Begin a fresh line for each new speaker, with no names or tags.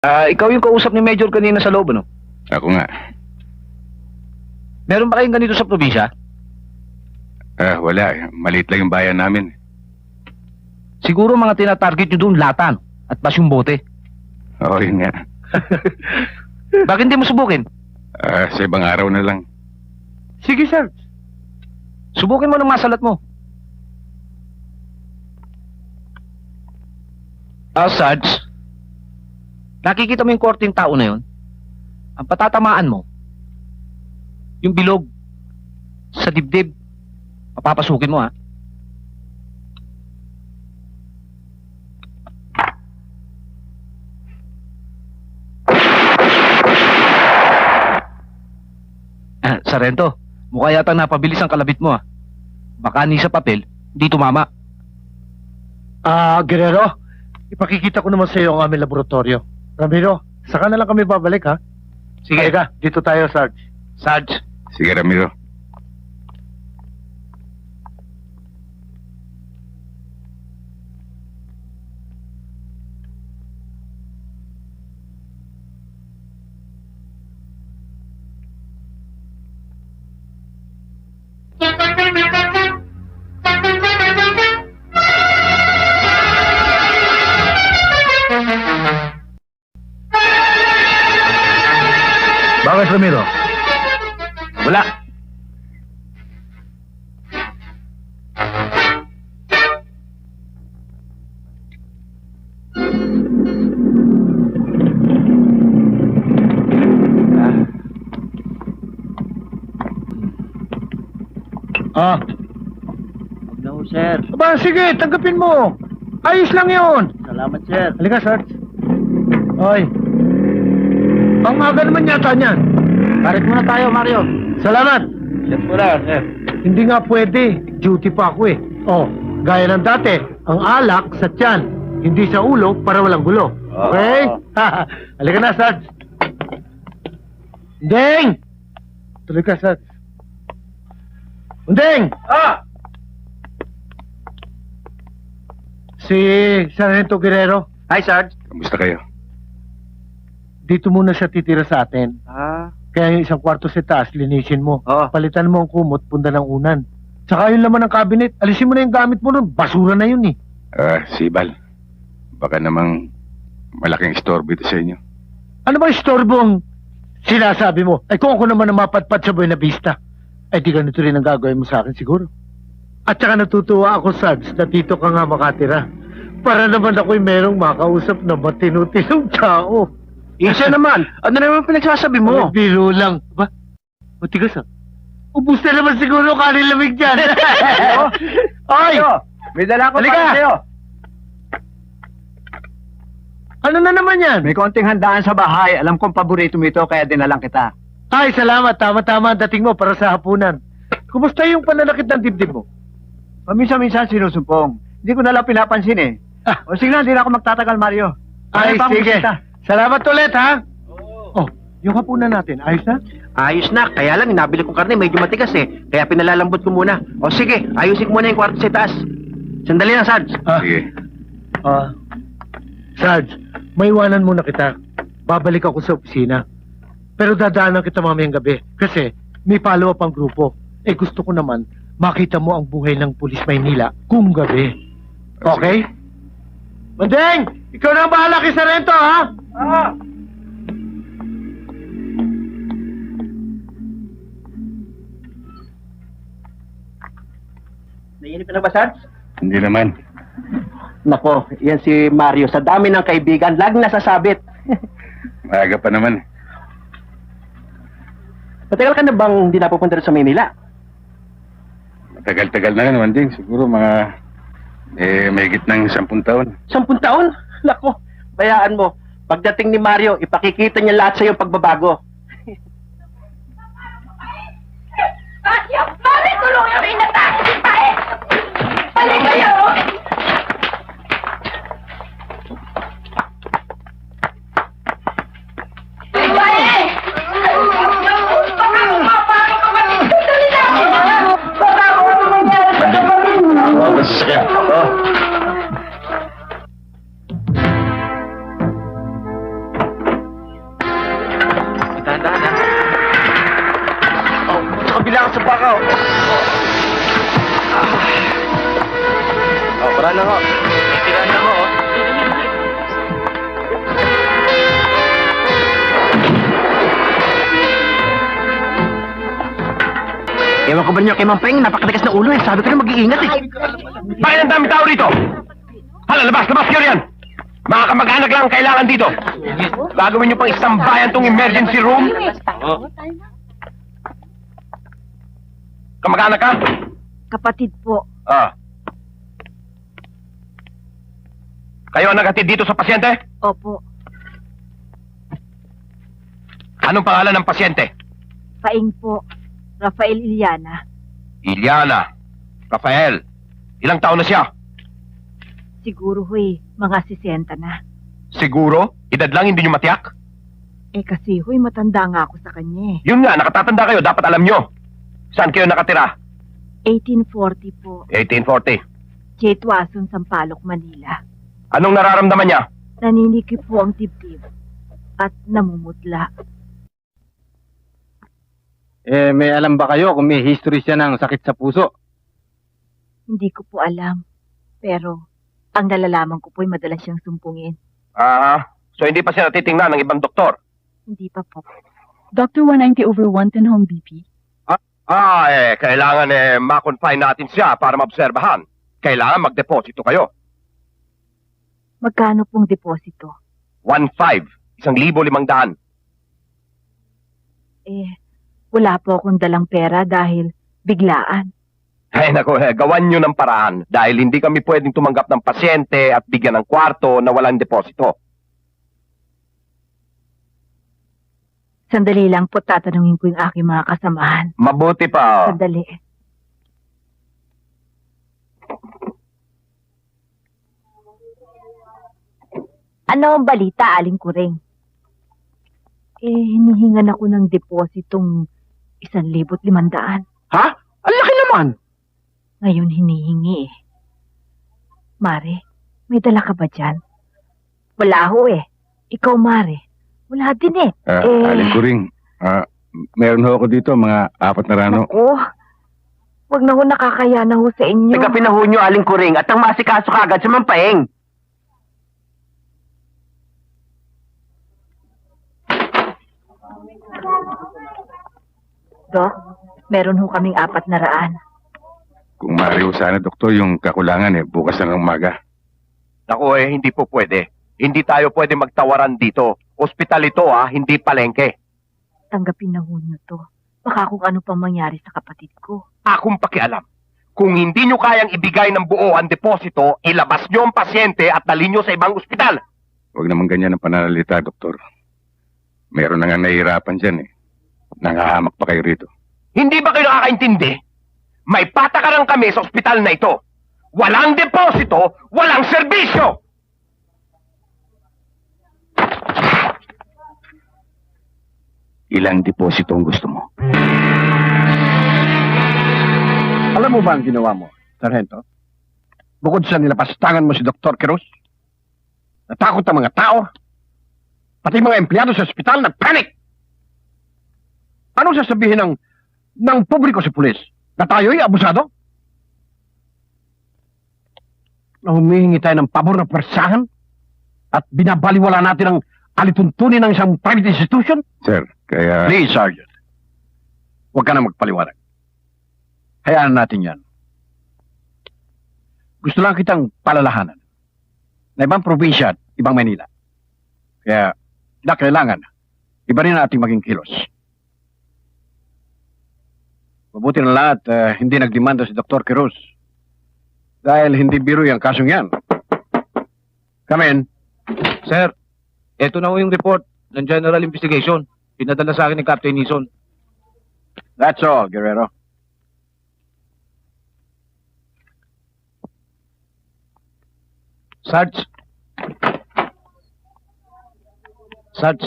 Ikaw yung kausap ni Major kanina sa loob, ano?
Ako nga.
Meron ba kayong ganito sa probinsya?
Wala. Maliit lang yung bayan namin.
Siguro mga tinatarget nyo doon latan at pas yung bote.
Oo, yun nga.
Bakit hindi mo subukin?
Sa ibang araw na lang.
Sige, sir. Subukin mo ng masalat mo. Sarge, nakikita mo yung korteng tao na yun? Ang patatamaan mo, yung bilog sa dibdib, papapasukin mo, ha? Sarento, mukha yata napabilis ang kalabit mo, ha? Baka ni sa papel, di tumama.
Guerrero, ipakikita ko naman sa iyo ang aming laboratorio. Ramiro, saka na lang kami babalik, ha?
Sige.
Halika, dito tayo, Sarge.
Sarge,
Sige, Ramiro.
bakit Ramiro? Wala.
Huwag na ho, sir. Aba, sige, tanggapin mo. Ayos lang yun. Salamat, sir. Halika, Sarge. Hoy. Ang aga naman yata niyan. Parit muna tayo, Mario. Salamat.
Set mo na, sir.
Hindi nga pwede. Duty pa ako eh. Oh, gaya ng dati. Ang alak sa tiyan. Hindi sa ulo para walang gulo. Okay? Halika na, Sarge. Undeng! Tuloy ka, Sarge. Undeng! Si Sargento Guerrero.
Hi, Sarge.
Kamusta kayo?
Dito muna siya titira sa atin. Kaya yung isang kwarto sa taas, linisin mo.
Oo.
Palitan mo ang kumot, punda ng unan. Tsaka yung laman ng cabinet, alisin mo na yung gamit mo nun. Basura na yun eh.
Sibal. Baka namang malaking istorbo ito sa inyo.
Ano ba istorbo ang sinasabi mo? Ay kung ako naman ang mapatpat sa Buena Vista, ay di ganito rin ang gagawin mo sa akin siguro. At saka natutuwa ako, Sarge, na dito ka nga makatira. Para naman ako'y merong makausap na matinu-tinong tao.
Isa naman. Ano naman pinagsasabi mo?
Biro lang. Ba? Matigas ah. Ubus na naman siguro kanilamig dyan. Oy!
May dala ko
Halika!
para sa'yo.
Ano na naman yan?
May konting handaan sa bahay. Alam kong paborito mo ito, kaya dinalang kita.
Ay, salamat. Tama-tama ang dating mo para sa hapunan. Kumusta yung pananakit ng dibdib mo?
Paminsan-minsan sinusumpong. Hindi ko nalang pinapansin eh. O sige na, hindi na ako magtatagal, Mario.
Ay,
Ano pa ang
sige.
bisita?
Salamat ulit, ha? Oh, yung hapunan natin, ayos na?
Ayos na, kaya lang nabili kong karne medyo matigas eh. Kaya pinalalambot ko muna. O sige, ayusin ko muna yung kwarto sa taas. Sandali lang, Sarge.
Sige.
Sarge, may iwanan muna kita. Babalik ako sa opisina. Pero dadaanan kita mamayang gabi. Kasi may follow-up ang grupo. Eh gusto ko naman, makita mo ang buhay ng Pulis Maynila kung gabi. Okay? Mandeng! Ikaw na ang bahala kay Sarento, ha?
Nainip ka na ba, Sarge?
Hindi naman.
Nako, yan si Mario. Sa dami ng kaibigan, laging nasasabit.
Maaga pa naman.
Matagal ka na bang hindi napupunta rin sa Maynila?
Matagal-tagal na naman din. Siguro mga... may ng 10 taon.
10 taon? Nako, bayaan mo. Pagdating ni Mario, ipakikita niya lahat sa iyong pagbabago.
Bakit? Bakit tulungan mo yung natake si Pae? Balik kayo! Pae! Baka kumapano ka ba? Dali na ako! Baka ako ano nangyari sa kapatid mo?
Siya.
Dahan-dahan, ha? Oh, sa kabila ka sa baka, oh. Oh, para lang, oh. Tirahan lang, oh. Ewan ko ba niyo kay Mang Peng, napakatigas na ulo eh. Sabi ko na mag-iingat eh.
Bakit ang dami tao rito? Hala, labas kayo riyan! Mga kamag-anak lang ang kailangan dito. Gagawin niyo pang isang bayan tong emergency room? Kamag-anak ka?
Kapatid po.
Ah. Kayo ang naghatid dito sa pasyente?
Opo.
Anong pangalan ng pasyente?
Paing po. Rafael Iliana.
Iliana. Rafael. Ilang taon na siya?
Siguro huy, mga 60 na.
Siguro? Edad lang hindi niyo matiyak?
Eh kasi huy, matanda nga ako sa kanya eh.
Yun nga, nakatatanda kayo. Dapat alam nyo. Saan kayo nakatira?
1840 po.
1840.
J. Tuason, Sampaloc, Manila.
Anong nararamdaman niya?
Naninikip po ang dibdib. At namumutla.
Eh, may alam ba kayo kung may history siya ng sakit sa puso?
Hindi ko po alam. Pero, ang nalalaman ko po'y madalas siyang sumpungin.
So hindi pa siya natitingnan ng ibang doktor?
Hindi pa po.
Dr. 190/110 home BP.
Kailangan ma-confine natin siya para maobserbahan. Kailangan mag-deposito kayo.
Magkano pong deposito?
1,500. 1,500.
Eh, wala po akong dalang pera dahil biglaan.
Ay nako, gawan nyo ng paraan dahil hindi kami pwedeng tumanggap ng pasyente at bigyan ng kwarto na walang deposito.
Sandali lang po tatanungin ko yung aking mga kasamahan.
Mabuti pa.
Sandali. Ano ang balita, Aling Kuring? Eh, hinihingan ako ng depositong 1,500.
Ha? Ang laki naman!
Ngayon hinihingi eh. Mare, may dala ka ba dyan? Wala ho eh. Ikaw, Mare. Wala din eh.
Aling Kuring, meron ho ako dito mga 4 na rano.
Naku, wag na ho, nakakaya na ho sa inyo.
Taga pinahon nyo, Aling Kuring, at ang masikaso kagad sa Mampaeng.
Dok, meron ho kaming 400.
Kung maaari ho sana, doktor, yung kakulangan bukas na ng umaga. Naku hindi po pwede. Hindi tayo pwede magtawaran dito. Ospital ito hindi palengke.
Tanggapin na ho nyo to. Baka kung ano pang mangyari sa kapatid ko.
Akong pakialam. Kung hindi nyo kayang ibigay ng buo ang deposito, ilabas nyo ang pasyente at dalhin nyo sa ibang ospital. Huwag naman ganyan ang pananalita, doktor. Meron na nga nahihirapan dyan Nangahamak pa kayo rito. Hindi ba kayo nakakaintindi? May patakaran kami sa ospital na ito. Walang deposito, walang serbisyo! Ilang deposito ang gusto mo?
Alam mo ba ang ginawa mo, Sargento? Bukod sa nilapastangan mo si Dr. Cruz, natakot ang mga tao, pati mga empleyado sa ospital nagpanik. Anong sasabihin ng publiko sa pulis? Na tayo'y abusado? Na humihingi tayo ng pabor na persahan at binabaliwala natin ang alituntunin ng isang private institution?
Sir, kaya...
Please, Sergeant. Huwag ka na magpaliwanag. Hayaan natin yan. Gusto lang kitang palalahanan na ibang probinsya at ibang Manila. Kaya, kailangan, iba rin ang ating maging kilos. Mabuti na lahat, hindi nagdemanda si Dr. Quirós. Dahil hindi biro yung kasong yan. Come in.
Sir, eto na ho yung report ng General Investigation. Pinadala sa akin ni Captain Nison.
That's all, Guerrero.
Sarge. Sarge,